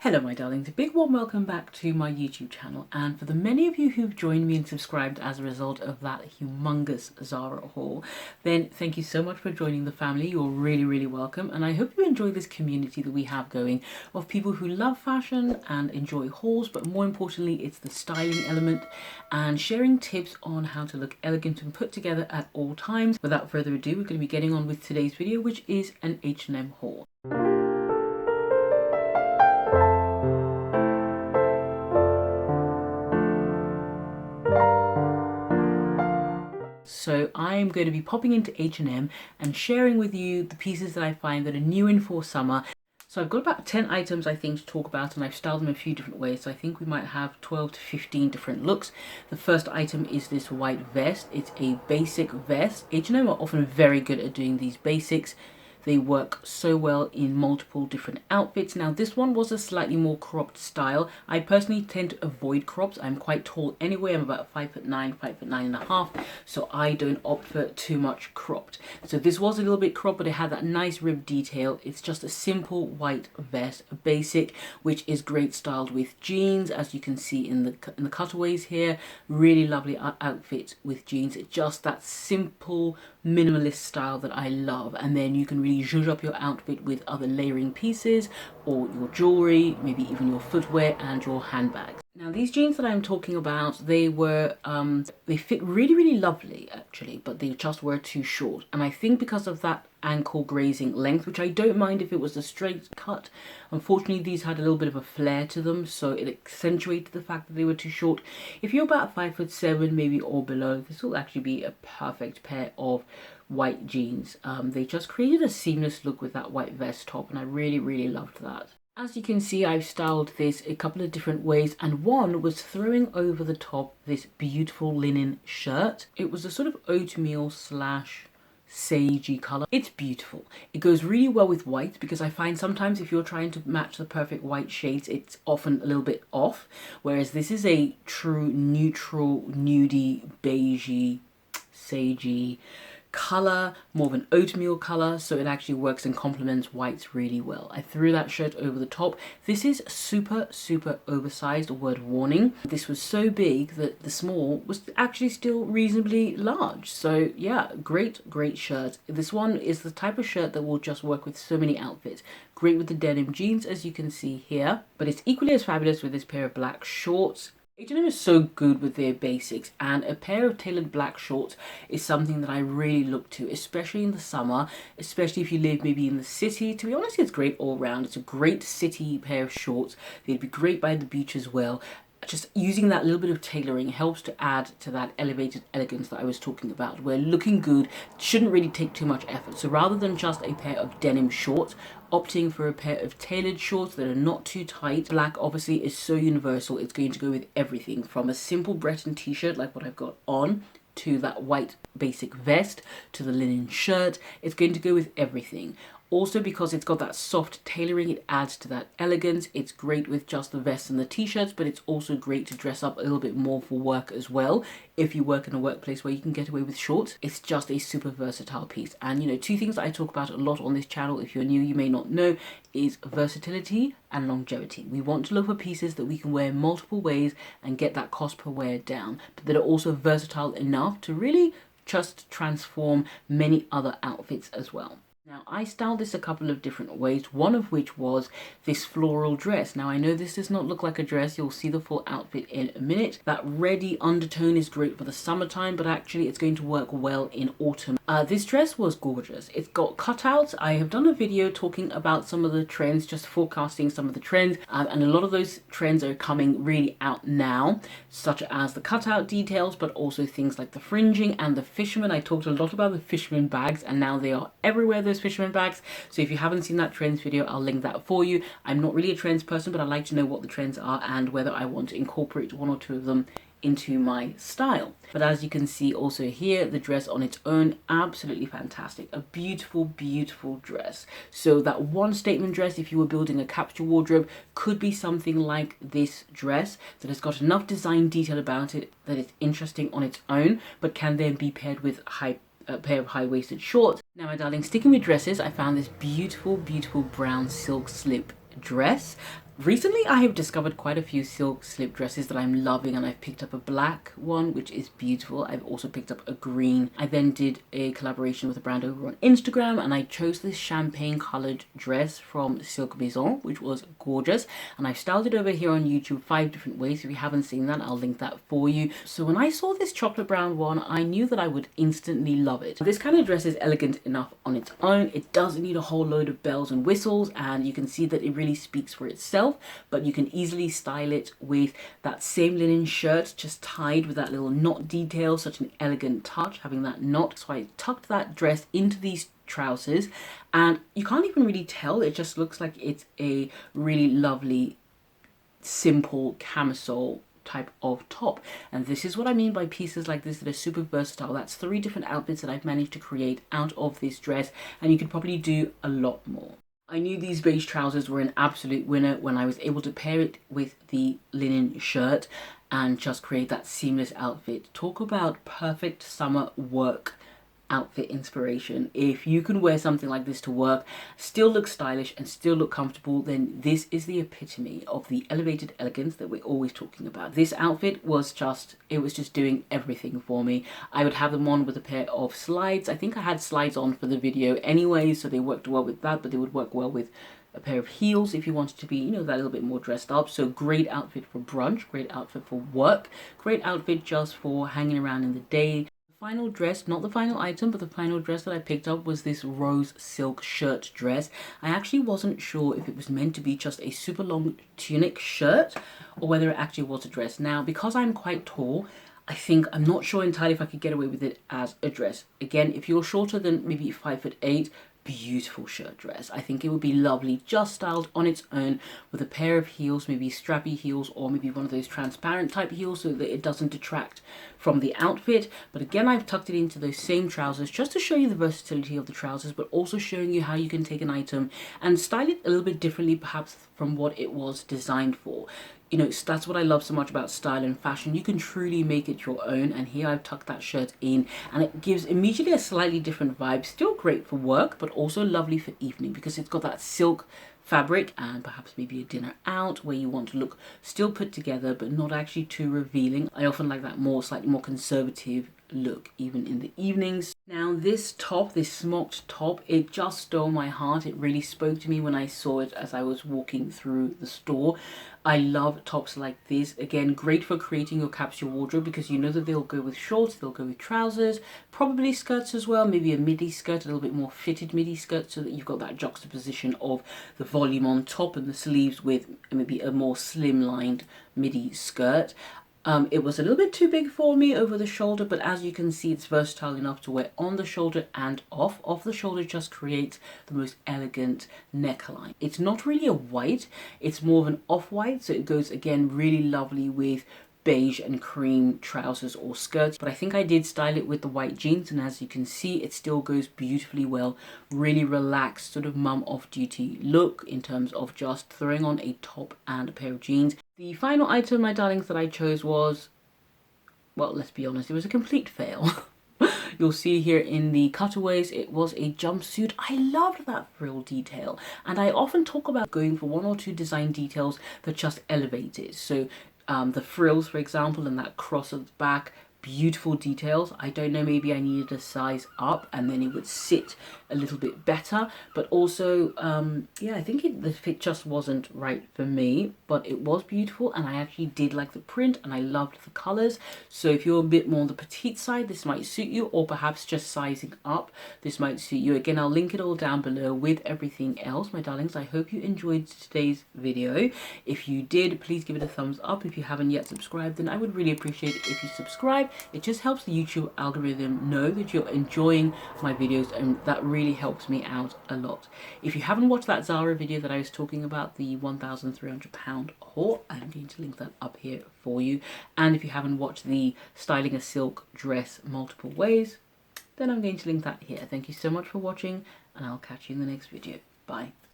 Hello my darlings, a big warm welcome back to my YouTube channel, and for the many of you who've joined me and subscribed as a result of that humongous Zara haul, then thank you so much for joining the family. You're really welcome, and I hope you enjoy this community that we have going of people who love fashion and enjoy hauls, but more importantly it's the styling element and sharing tips on how to look elegant and put together at all times. Without further ado, we're going to be getting on with today's video, which is an H&M haul. So I'm going to be popping into H&M and sharing with you the pieces that I find that are new in for summer. So I've got about 10 items I think to talk about, and I've styled them a few different ways. So I think we might have 12 to 15 different looks. The first item is this white vest. It's a basic vest. H&M are often very good at doing these basics. They work so well in multiple different outfits. Now this one was a slightly more cropped style. I personally tend to avoid crops. I'm quite tall anyway. I'm about 5'9", 5'9.5", so I don't opt for too much cropped. So this was a little bit cropped, but it had that nice rib detail. It's just a simple white vest, a basic, which is great styled with jeans, as you can see in the cutaways here. Really lovely outfit with jeans. It's just that simple minimalist style that I love, and then you can really zhuzh up your outfit with other layering pieces or your jewelry, maybe even your footwear and your handbags. Now these jeans that I'm talking about, they fit really lovely actually, but they just were too short, and I think because of that ankle grazing length, which I don't mind if it was a straight cut, unfortunately these had a little bit of a flare to them, so it accentuated the fact that they were too short. If you're about 5'7" maybe or below, this will actually be a perfect pair of white jeans. They just created a seamless look with that white vest top, and I really loved that. As you can see, I've styled this a couple of different ways, and one was throwing over the top this beautiful linen shirt. It was a sort of oatmeal slash sagey color. It's beautiful. It goes really well with white, because I find sometimes if you're trying to match the perfect white shades, it's often a little bit off, whereas this is a true neutral nudie beigey sagey color, more of an oatmeal color, so it actually works and complements whites really well. I threw that shirt over the top. This is super oversized, word warning. This was so big that the small was actually still reasonably large. So yeah, great shirt. This one is the type of shirt that will just work with so many outfits. Great with the denim jeans, as you can see here, but it's equally as fabulous with this pair of black shorts. H&M is so good with their basics, and a pair of tailored black shorts is something that I really look to, especially in the summer, especially if you live maybe in the city. To be honest, it's great all round. It's a great city pair of shorts. They'd be great by the beach as well. Just using that little bit of tailoring helps to add to that elevated elegance that I was talking about, where looking good shouldn't really take too much effort. So rather than just a pair of denim shorts, opting for a pair of tailored shorts that are not too tight. Black obviously is so universal. It's going to go with everything, from a simple Breton t-shirt like what I've got on, to that white basic vest, to the linen shirt. It's going to go with everything. Also, because it's got that soft tailoring, it adds to that elegance. It's great with just the vest and the t-shirts, but it's also great to dress up a little bit more for work as well. If you work in a workplace where you can get away with shorts, it's just a super versatile piece. And you know, two things that I talk about a lot on this channel, if you're new, you may not know, is versatility and longevity. We want to look for pieces that we can wear multiple ways and get that cost per wear down, but that are also versatile enough to really just transform many other outfits as well. Now, I styled this a couple of different ways, one of which was this floral dress. Now, I know this does not look like a dress. You'll see the full outfit in a minute. That reddy undertone is great for the summertime, but actually it's going to work well in autumn. This dress was gorgeous. It's got cutouts. I have done a video talking about some of the trends, just forecasting some of the trends, and a lot of those trends are coming really out now, such as the cutout details, but also things like the fringing and the fisherman. I talked a lot about the fisherman bags, and now they are everywhere, those fisherman bags. So if you haven't seen that trends video, I'll link that for you. I'm not really a trends person, but I like to know what the trends are and whether I want to incorporate one or two of them into my style. But as you can see also here, the dress on its own, absolutely fantastic. A beautiful dress. So that one statement dress, if you were building a capsule wardrobe, could be something like this dress that has got enough design detail about it that it's interesting on its own, but can then be paired with a pair of high-waisted shorts. Now my darling, sticking with dresses, I found this beautiful brown silk slip dress. Recently, I have discovered quite a few silk slip dresses that I'm loving, and I've picked up a black one, which is beautiful. I've also picked up a green. I then did a collaboration with a brand over on Instagram, and I chose this champagne colored dress from Silk Maison, which was gorgeous. And I've styled it over here on YouTube 5 different ways. If you haven't seen that, I'll link that for you. So when I saw this chocolate brown one, I knew that I would instantly love it. This kind of dress is elegant enough on its own. It doesn't need a whole load of bells and whistles, and you can see that it really speaks for itself. But you can easily style it with that same linen shirt, just tied with that little knot detail, such an elegant touch, having that knot. So I tucked that dress into these trousers, and you can't even really tell. It just looks like it's a really lovely, simple camisole type of top. And this is what I mean by pieces like this that are super versatile. That's 3 different outfits that I've managed to create out of this dress, and you could probably do a lot more. I knew these beige trousers were an absolute winner when I was able to pair it with the linen shirt and just create that seamless outfit. Talk about perfect summer work outfit inspiration. If you can wear something like this to work, still look stylish and still look comfortable, then this is the epitome of the elevated elegance that we're always talking about. This outfit was just, it was just doing everything for me. I would have them on with a pair of slides. I think I had slides on for the video anyway, so they worked well with that, but they would work well with a pair of heels if you wanted to be, you know, that little bit more dressed up. So great outfit for brunch, great outfit for work, great outfit just for hanging around in the day. Final dress, not the final item, but the final dress that I picked up was this rose silk shirt dress. I actually wasn't sure if it was meant to be just a super long tunic shirt or whether it actually was a dress. Now, because I'm quite tall, I'm not sure entirely if I could get away with it as a dress. Again, if you're shorter than maybe 5'8", beautiful shirt dress. I think it would be lovely just styled on its own with a pair of heels, maybe strappy heels or maybe one of those transparent type heels so that it doesn't detract from the outfit. But again, I've tucked it into those same trousers just to show you the versatility of the trousers, but also showing you how you can take an item and style it a little bit differently perhaps from what it was designed for. You know, that's what I love so much about style and fashion. You can truly make it your own, and here I've tucked that shirt in and it gives immediately a slightly different vibe. Still great for work, but also lovely for evening because it's got that silk fabric and perhaps maybe a dinner out where you want to look still put together but not actually too revealing. I often like that slightly more conservative look even in the evenings. Now this top, this smocked top, it just stole my heart. It really spoke to me when I saw it as I was walking through the store. I love tops like this. Again, great for creating your capsule wardrobe because you know that they'll go with shorts, they'll go with trousers, probably skirts as well, maybe a midi skirt, a little bit more fitted midi skirt so that you've got that juxtaposition of the volume on top and the sleeves with maybe a more slimlined midi skirt. It was a little bit too big for me over the shoulder, but as you can see, it's versatile enough to wear on the shoulder and off. Off the shoulder just creates the most elegant neckline. It's not really a white, it's more of an off-white, so it goes again really lovely with beige and cream trousers or skirts, but I think I did style it with the white jeans, and as you can see it still goes beautifully well. Really relaxed sort of mum off duty look in terms of just throwing on a top and a pair of jeans. The final item, my darlings, that I chose was, well, let's be honest, it was a complete fail. You'll see here in the cutaways, it was a jumpsuit. I loved that frill detail, and I often talk about going for 1 or 2 design details that just elevate it. So the frills, for example, and that cross at the back, beautiful details. I don't know, maybe I needed a size up and then it would sit a little bit better, but also yeah, I think the fit just wasn't right for me, but it was beautiful and I actually did like the print and I loved the colors. So if you're a bit more on the petite side, this might suit you, or perhaps just sizing up, this might suit you. Again, I'll link it all down below with everything else, my darlings. I hope you enjoyed today's video. If you did, please give it a thumbs up. If you haven't yet subscribed, then I would really appreciate it if you subscribe. It just helps the YouTube algorithm know that you're enjoying my videos, and that really helps me out a lot. If you haven't watched that Zara video that I was talking about, the £1,300 haul, I'm going to link that up here for you. And if you haven't watched the styling a silk dress multiple ways, then I'm going to link that here. Thank you so much for watching, and I'll catch you in the next video. Bye.